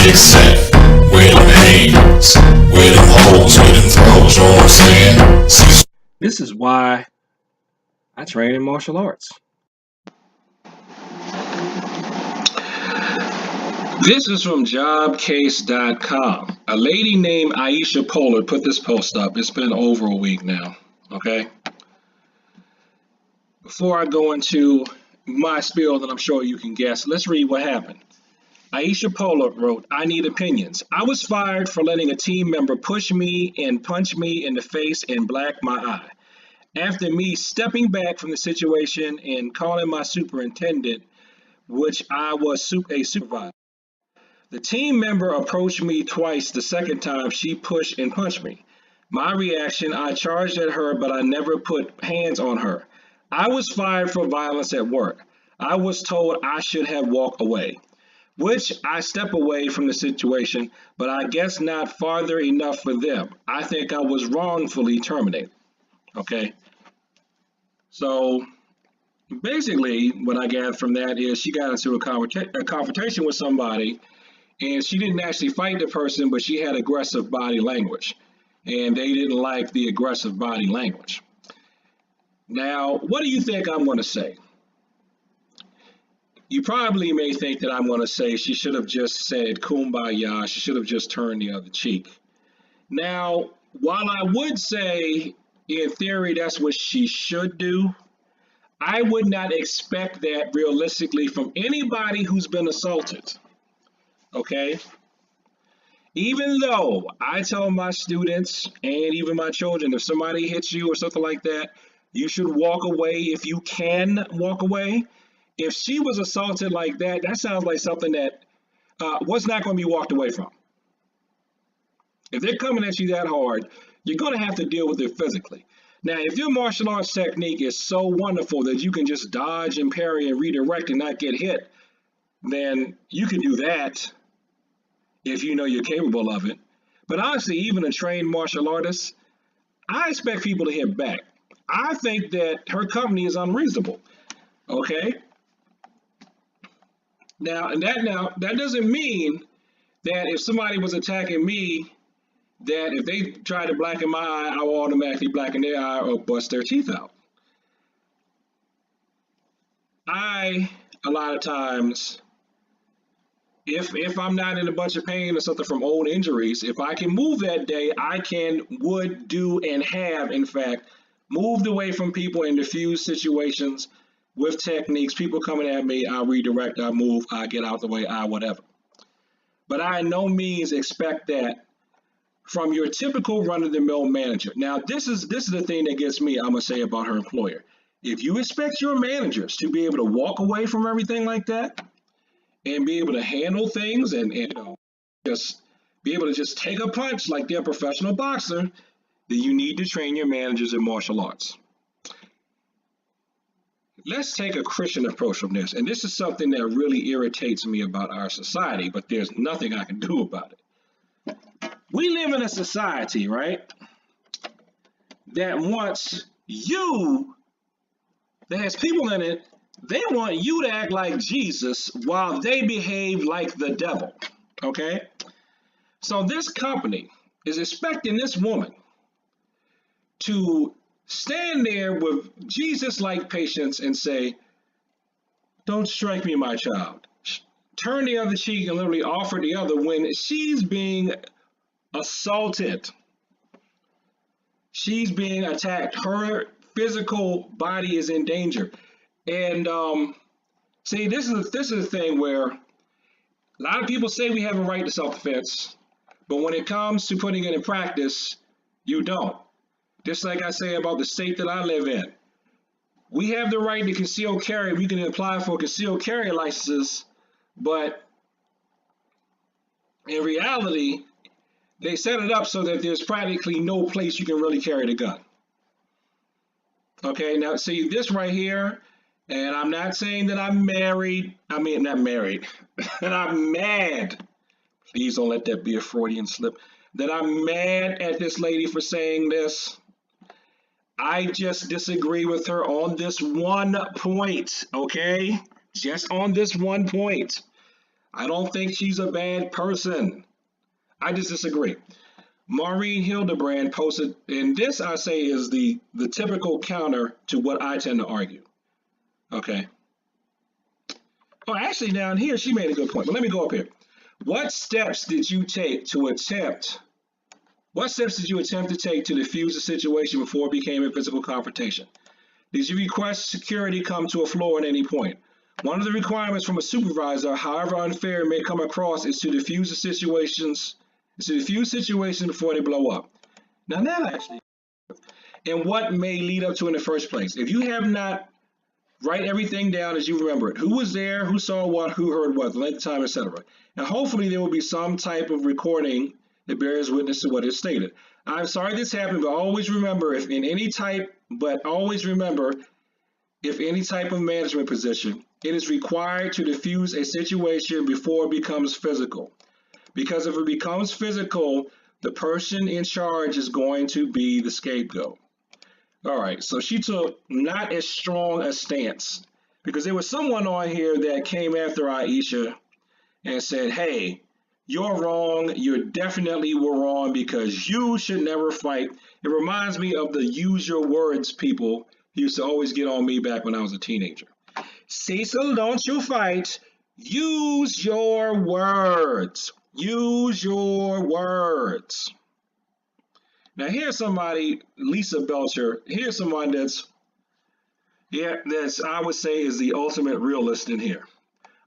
get set. Where them haters, where them hoes, where them throws, you know what I'm saying? Cecil. This is why I train in martial arts. This is from jobcase.com. A lady named Aisha Pollard put this post up. It's been over a week now. Okay. Before I go into my spiel that I'm sure you can guess, let's read what happened. Aisha Pollard wrote, I need opinions. I was fired for letting a team member push me and punch me in the face and black my eye. After me stepping back from the situation and calling my superintendent, which I was a supervisor. The team member approached me twice. The second time she pushed and punched me. My reaction, I charged at her, but I never put hands on her. I was fired for violence at work. I was told I should have walked away, which I step away from the situation, but I guess not farther enough for them. I think I was wrongfully terminated. Okay. So basically what I gathered from that is she got into a confrontation with somebody, and she didn't actually fight the person, but she had aggressive body language, and they didn't like the aggressive body language. Now, what do you think I'm going to say? You probably may think that I'm going to say she should have just said kumbaya, she should have just turned the other cheek. Now, while I would say in theory that's what she should do, I would not expect that realistically from anybody who's been assaulted. Okay? Even though I tell my students and even my children, if somebody hits you or something like that, you should walk away if you can walk away. If she was assaulted like that, that sounds like something that was not going to be walked away from. If they're coming at you that hard, you're going to have to deal with it physically. Now, if your martial arts technique is so wonderful that you can just dodge and parry and redirect and not get hit, then you can do that if you know you're capable of it. But honestly, even a trained martial artist, I expect people to hit back. I think that her company is unreasonable. Okay? Now that doesn't mean that if somebody was attacking me, that if they try to blacken my eye, I will automatically blacken their eye or bust their teeth out. A lot of times, if I'm not in a bunch of pain or something from old injuries, if I can move that day, I would do and have, in fact, moved away from people in diffuse situations with techniques. People coming at me, I redirect, I move, I get out the way, I whatever. But I in no means expect that from your typical run-of-the-mill manager. Now, this is the thing that gets me, I'm going to say, about her employer. If you expect your managers to be able to walk away from everything like that and be able to handle things and just be able to just take a punch like they're a professional boxer, then you need to train your managers in martial arts. Let's take a Christian approach from this. And this is something that really irritates me about our society, but there's nothing I can do about it. We live in a society, right, that wants you, that has people in it, they want you to act like Jesus while they behave like the devil, okay? So this company is expecting this woman to stand there with Jesus-like patience and say, don't strike me, my child. Turn the other cheek and literally offer the other when she's being assaulted. She's being attacked. Her physical body is in danger. And see, this is the thing where a lot of people say we have a right to self-defense, but when it comes to putting it in practice, you don't. Just like I say about the state that I live in. We have the right to conceal carry. We can apply for concealed carry licenses, but in reality, they set it up so that there's practically no place you can really carry the gun. Okay, now see this right here, and I'm not saying that I'm married. I mean, not married, that I'm mad. Please don't let that be a Freudian slip. That I'm mad at this lady for saying this. I just disagree with her on this one point, okay? Just on this one point. I don't think she's a bad person. I just disagree. Maureen Hildebrand posted, and this I say is the typical counter to what I tend to argue. Okay. Oh, actually, down here she made a good point. But let me go up here. What steps did you take to attempt? What steps did you attempt to take to defuse the situation before it became a physical confrontation? Did you request security come to a floor at any point? One of the requirements from a supervisor, however unfair it may come across, is to defuse situations before they blow up. Now that actually, and what may lead up to in the first place. If you have not, write everything down as you remember it. Who was there, who saw what, who heard what, the length of time, etc. And hopefully there will be some type of recording that bears witness to what is stated. I'm sorry this happened, but always remember if any type of management position, it is required to diffuse a situation before it becomes physical. Because if it becomes physical, the person in charge is going to be the scapegoat. All right, so she took not as strong a stance because there was someone on here that came after Aisha and said, hey, you're wrong. You definitely were wrong because you should never fight. It reminds me of the use your words people who used to always get on me back when I was a teenager. Cecil, don't you fight. Use your words. Use your words. Now here's somebody, Lisa Belcher. Here's someone that's I would say is the ultimate realist in here.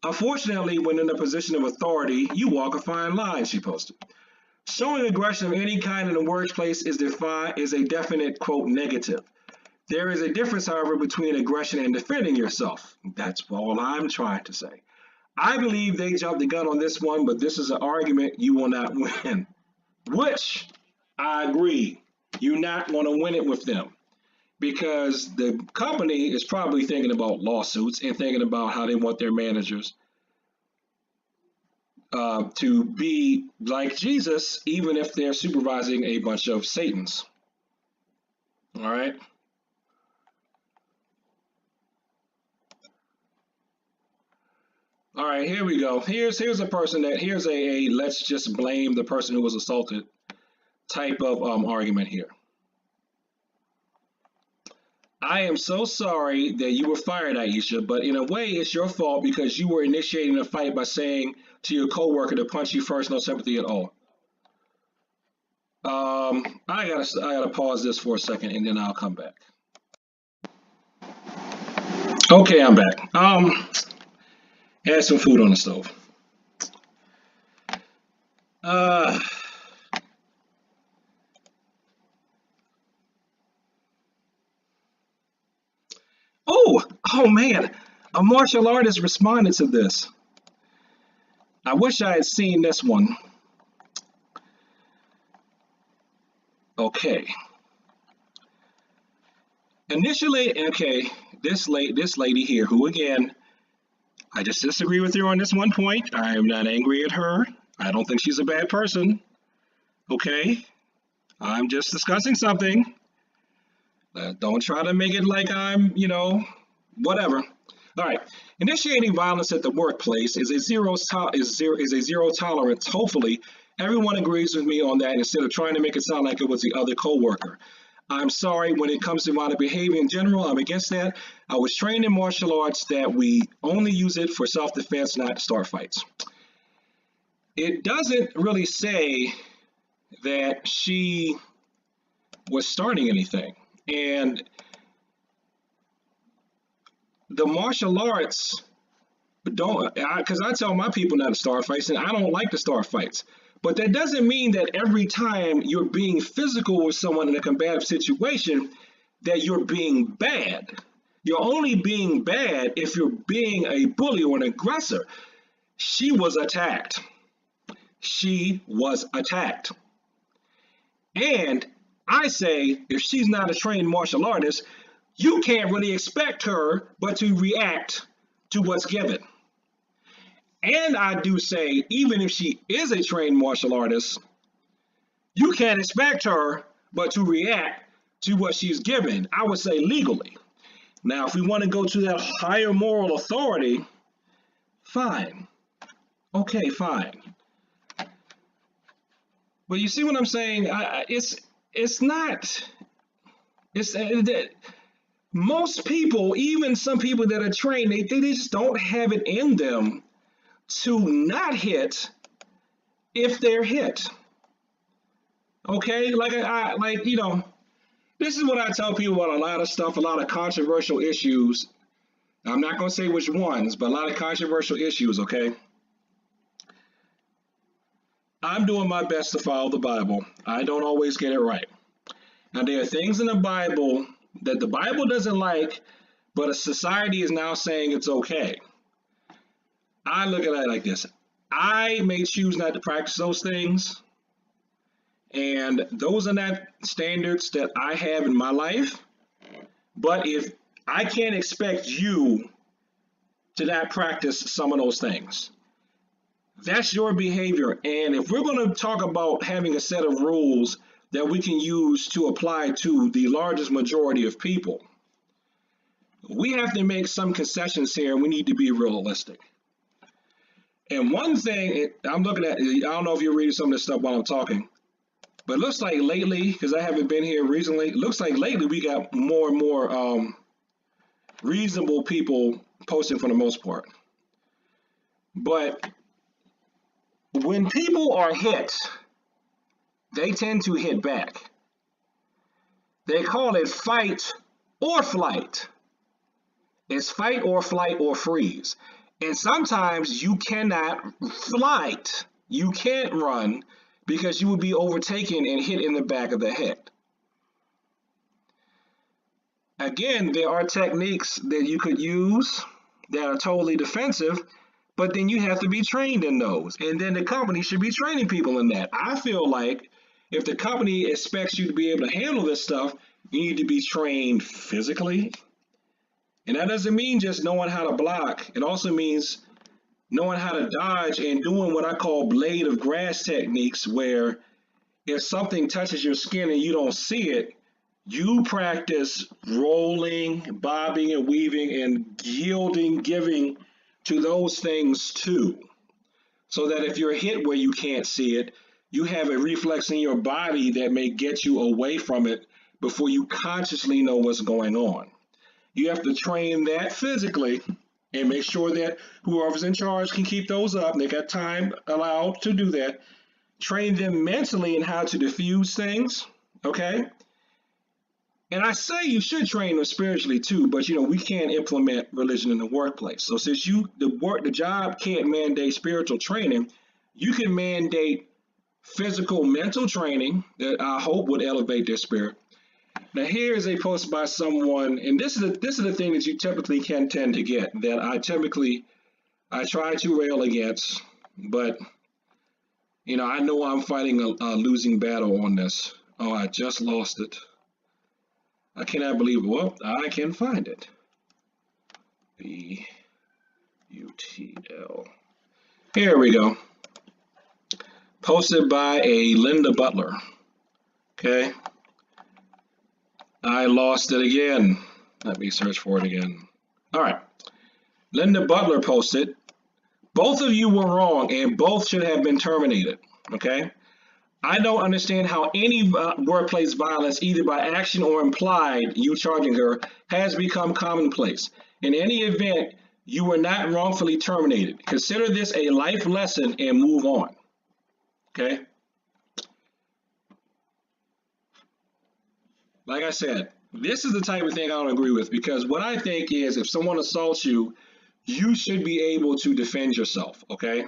Unfortunately, when in a position of authority, you walk a fine line, she posted. Showing aggression of any kind in the workplace is a definite, quote, negative. There is a difference, however, between aggression and defending yourself. That's all I'm trying to say. I believe they jumped the gun on this one, but this is an argument you will not win. Which, I agree, you're not going to win it with them. Because the company is probably thinking about lawsuits and thinking about how they want their managers to be like Jesus, even if they're supervising a bunch of Satans. All right. All right, here we go. Here's a person that here's a let's just blame the person who was assaulted type of argument here. I am so sorry that you were fired, Aisha, but in a way it's your fault because you were initiating a fight by saying to your coworker to punch you first, no sympathy at all. I gotta pause this for a second and then I'll come back. Okay, I'm back. Had some food on the stove. Oh man, a martial artist responded to this. I wish I had seen this one. Okay. Initially, okay, this lady here, who again, I just disagree with her on this one point. I am not angry at her. I don't think she's a bad person. Okay, I'm just discussing something. Don't try to make it like I'm, whatever. All right. Initiating violence at the workplace is a zero tolerance. Hopefully, everyone agrees with me on that instead of trying to make it sound like it was the other coworker. I'm sorry, when it comes to violent behavior in general, I'm against that. I was trained in martial arts that we only use it for self-defense, not to start fights. It doesn't really say that she was starting anything. And the martial arts because I tell my people not to start fights, and I don't like to start fights. But that doesn't mean that every time you're being physical with someone in a combative situation, that you're being bad. You're only being bad if you're being a bully or an aggressor. She was attacked. She was attacked. And I say, if she's not a trained martial artist, you can't really expect her but to react to what's given. And I do say, even if she is a trained martial artist, you can't expect her but to react to what she's given. I would say legally. Now, if we want to go to that higher moral authority, fine. Okay, fine. But you see what I'm saying? It's not. It's most people, even some people that are trained, they just don't have it in them to not hit if they're hit. Okay, like like this is what I tell people about a lot of stuff, a lot of controversial issues. I'm not going to say which ones, but a lot of controversial issues. Okay, I'm doing my best to follow the Bible. I don't always get it right. Now there are things in the Bible that the Bible doesn't like, but a society is now saying it's okay. I look at it like this. I may choose not to practice those things, and those are not standards that I have in my life. But if I can't expect you to not practice some of those things, that's your behavior. And if we're going to talk about having a set of rules that we can use to apply to the largest majority of people, we have to make some concessions here, and we need to be realistic. And one thing I'm looking at, I don't know if you're reading some of this stuff while I'm talking, but it looks like lately, because I haven't been here recently, it looks like lately we got more and more reasonable people posting for the most part. But when people are hit, they tend to hit back. They call it fight or flight. It's fight or flight or freeze. And sometimes you cannot flight. You can't run because you will be overtaken and hit in the back of the head. Again, there are techniques that you could use that are totally defensive, but then you have to be trained in those. And then the company should be training people in that. I feel like if the company expects you to be able to handle this stuff, you need to be trained physically. And that doesn't mean just knowing how to block. It also means knowing how to dodge and doing what I call blade of grass techniques, where if something touches your skin and you don't see it, you practice rolling, bobbing, and weaving, and yielding, giving to those things too. So that if you're hit where you can't see it, you have a reflex in your body that may get you away from it before you consciously know what's going on. You have to train that physically and make sure that whoever's in charge can keep those up. They got time allowed to do that. Train them mentally in how to diffuse things, okay? And I say you should train them spiritually too, but we can't implement religion in the workplace. So since the job can't mandate spiritual training, you can mandate physical, mental training that I hope would elevate their spirit. Now here is a post by someone, and this is the thing that you typically can tend to get, that I try to rail against, but I know I'm fighting a losing battle on this. Oh, I just lost it. I cannot believe it. Well, I can find it. BUTL. Here we go. Posted by a Linda Butler. Okay. I lost it again. Let me search for it again. All right. Linda Butler posted, both of you were wrong and both should have been terminated. Okay. I don't understand how any workplace violence, either by action or implied, you charging her, has become commonplace. In any event, you were not wrongfully terminated. Consider this a life lesson and move on. Okay? Like I said, this is the type of thing I don't agree with, because what I think is if someone assaults you, you should be able to defend yourself. Okay?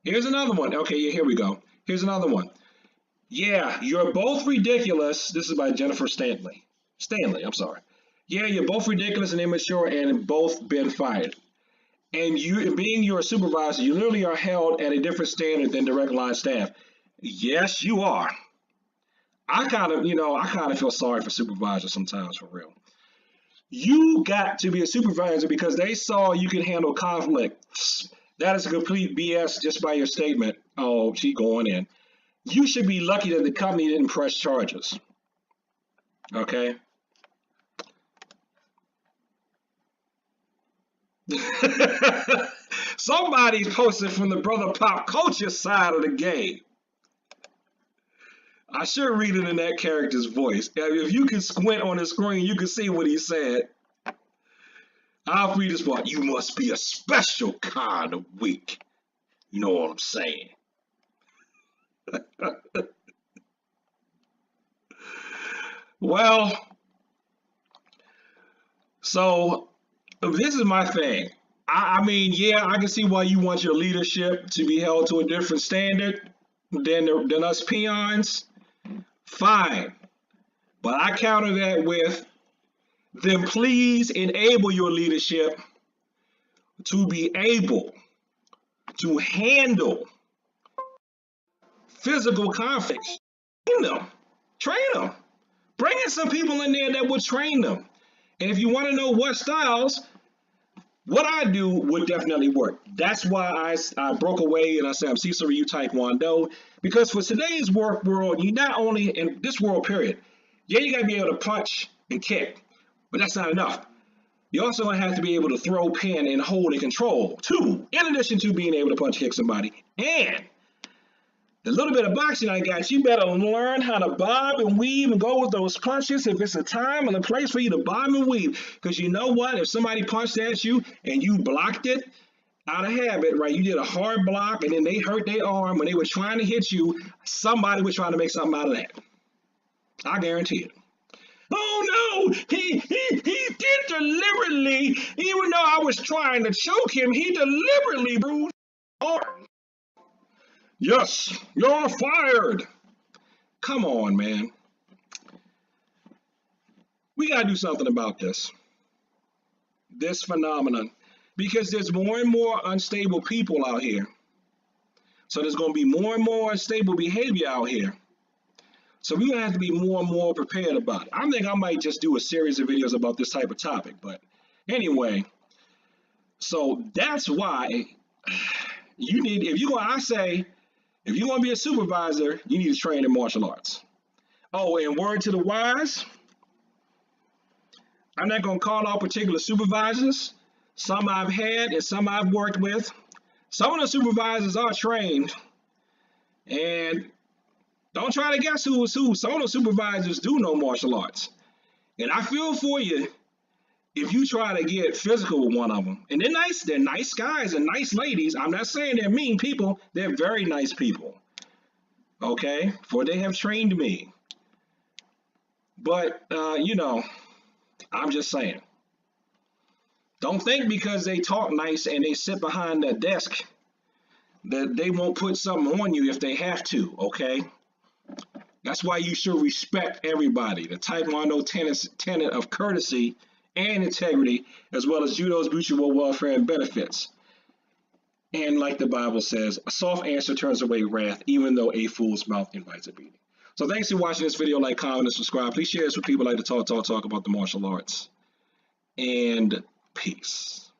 Here's another one. Okay, yeah, here we go. Here's another one. Yeah, you're both ridiculous. This is by Jennifer Stanley. I'm sorry. Yeah, you're both ridiculous and immature and both been fired. And you, being your supervisor, you literally are held at a different standard than direct line staff. Yes, you are. I kind of feel sorry for supervisors sometimes, for real. You got to be a supervisor because they saw you can handle conflict. That is a complete BS just by your statement. Oh, she going in. You should be lucky that the company didn't press charges. Okay? Somebody's posted from the brother pop culture side of the game. I should read it in that character's voice. If you can squint on the screen, you can see what he said. I'll read this part. You must be a special kind of weak. You know what I'm saying? Well, so this is my thing. I mean, yeah, I can see why you want your leadership to be held to a different standard than us peons. Fine. But I counter that with, then please enable your leadership to be able to handle physical conflicts. Train them. Bring in some people in there that will train them. And if you want to know what styles, what I do would definitely work. That's why I broke away and I said I'm Cecil Ryu Taekwondo, because for today's work world, you not only in this world period, yeah, you gotta be able to punch and kick, but that's not enough. You also have to be able to throw, pin, and hold and control too, in addition to being able to punch kick somebody. And the little bit of boxing I got, you better learn how to bob and weave and go with those punches if it's a time and a place for you to bob and weave. Because you know what? If somebody punched at you and you blocked it out of habit, right? You did a hard block and then they hurt their arm when they were trying to hit you, somebody was trying to make something out of that. I guarantee it. Oh no, he did deliberately, even though I was trying to choke him, he deliberately bruised my arm. Yes, you're fired. Come on, man. We got to do something about this phenomenon, because there's more and more unstable people out here. So there's going to be more and more unstable behavior out here. So we're going to have to be more and more prepared about it. I think I might just do a series of videos about this type of topic. But anyway, so that's why you need, if you're going to be a supervisor, you need to train in martial arts. Oh, and word to the wise, I'm not going to call out particular supervisors. Some I've had and some I've worked with. Some of the supervisors are trained. And don't try to guess who is who. Some of the supervisors do know martial arts. And I feel for you if you try to get physical with one of them. And they're nice guys and nice ladies. I'm not saying they're mean people. They're very nice people. Okay? For they have trained me. But, I'm just saying. Don't think because they talk nice and they sit behind that desk that they won't put something on you if they have to, okay? That's why you should respect everybody. The Taekwondo tenet of courtesy and integrity, as well as judo's mutual welfare and benefits. And like the Bible says, a soft answer turns away wrath, even though a fool's mouth invites a beating. So thanks for watching this video. Like, comment, and subscribe. Please share this with people who like to talk about the martial arts. And peace.